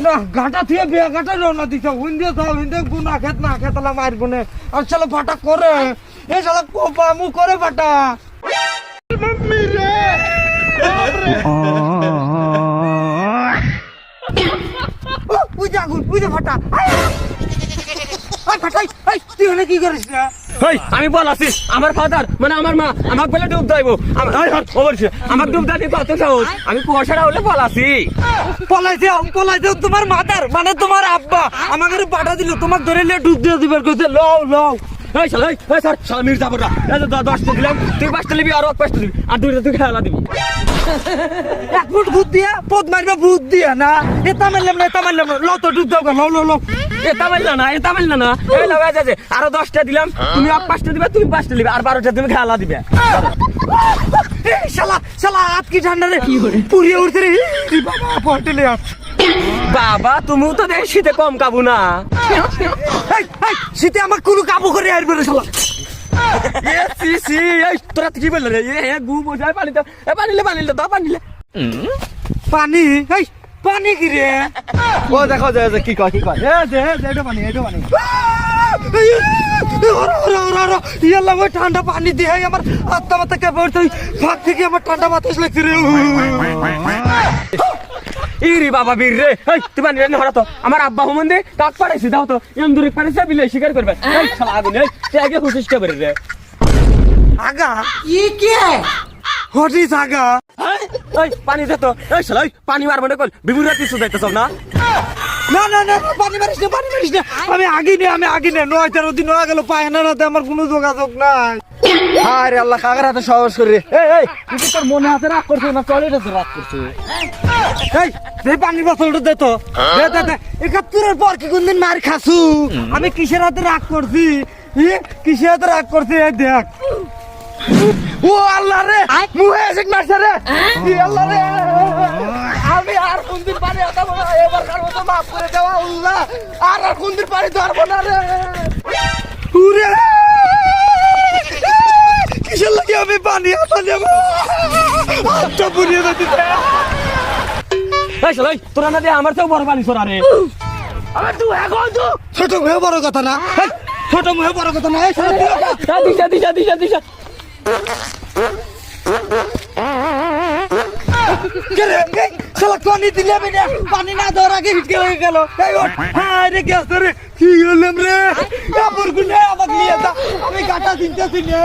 না গাটা থেকে বিয়া গাটা রওনা দিছে উইন্ডে যাও উইন্ডে গুনা খেত না খেতলা মারব না আর শালা ফাটা করে এ শালা কোপামু করে ফাটা মাম্মি রে বুঝা ফাটা আই ফাটাই এই তুই এনে কি করিস না এই আমি বল আছি আমার ফাদার মানে আমার মা আমাকে বলে ডুব দাইবো অবশ্যই আমাকে ডুব দাইতে কত সাহস আমি কুয়াশাটা হলে বল আছি পলাইছে তোমার মাদার মানে তোমার আব্বা আমাকে পাঠা দিল তোমাকে ধরে নিয়ে ডুব দিয়ে দিবার কইতে লও লও এই শালা এই স্যার শালা মির্জাপুররা এই যে 10টা দিলাম তুই 5টা নিবি আর 5টা দিবি আর 2টা তুই খেলা দিবি এক ফুট ভূত দিয়া পদ মারবা ভূত দিয়া না এটা মারলাম না লও তো ডুব দাও লও এটা মানলা না এই লাগাই যাচ্ছে আরো 10টা দিলাম তুমি 5টা দিবে তুমি 5টা নিবে আর 12টা তুমি খেলা দিবে এই শালা হাত কি ঠান্ডা রে পুরিয়ে উঠছে রে বাবা পটলে বাবা তুমিও তো দেখ শীতে কম কাবু না শীতে আমার কোনো কাবু করে আসবে রে শালা এই তোরা কি বললে রে এ গু বোঝায় পানিতে পানিলে পানি এই পানি কি রে ও দেখো যে কি কয় এটা পানি ইয়াল্লা ওই ঠান্ডা পানি দিয়ে আমার আত্মা মাথা কেঁপে উঠছে ফাঁক থেকে আমার ঠান্ডা বাতাস লাগছে রে ইরি বাবা বীর রে এই তুই পানি রে হরা তো আমার আব্বা হুমন্দে কাক পাড়াইছি দাও তো এম দূরে পাড়াইছে বিলে শিকার করবে এই শালা আগুন এই তুই আগে হুশিস কে বেরে রে আগা ই কে হটিস আগা এই পানি দে তো এই শালা পানি মারব না কল বিবুরাতি সুদাইতে সব না না পানি মারিস না আমি আগে নে 9-13 দিন হয়ে গেল পায় না রাতে আমার কোনো যোগাযোগ নাই আরে আল্লাহ কাগার হাতে সাহস করে এই তুই তোর মনে হাতে রাগ করছিস না টয়লেটে রাগ করছিস এই পানির বোতলটা দে তো দে 71 পর কি কোনদিন মার খাসু আমি কিসের হাতে রাগ করছি কিসের হাতে রাগ করছি এই দেখ ও আল্লাহ রে মুহে এসে মারছে রে আল্লাহ রে আমি আর কোনদিন পানি আতাবো না এবার কার মতো মাফ করে দাও আল্লাহ আর কোনদিন পানি ধরবো না রে উরে কিসের লাগে আমি পানি আতা দেব আচ্ছা বুঝিয়ে দিতে এই শালা তোরা না দে আমার তো বড় পানি ছড়া রে আরে তুই এখন তো ছোট মুহে বড় কথা না ছোট মুহে বড় কথা না এই শালা দিশা শালা পানি দিলে আমি না পানি না দেওয়ার আগে হিটকে হয়ে গেল হ্যাঁ রে গ্যাস রে কি হলাম রে কাপড় গুনে আমাকে নিয়ে যা আমি কাটা দিতেছি না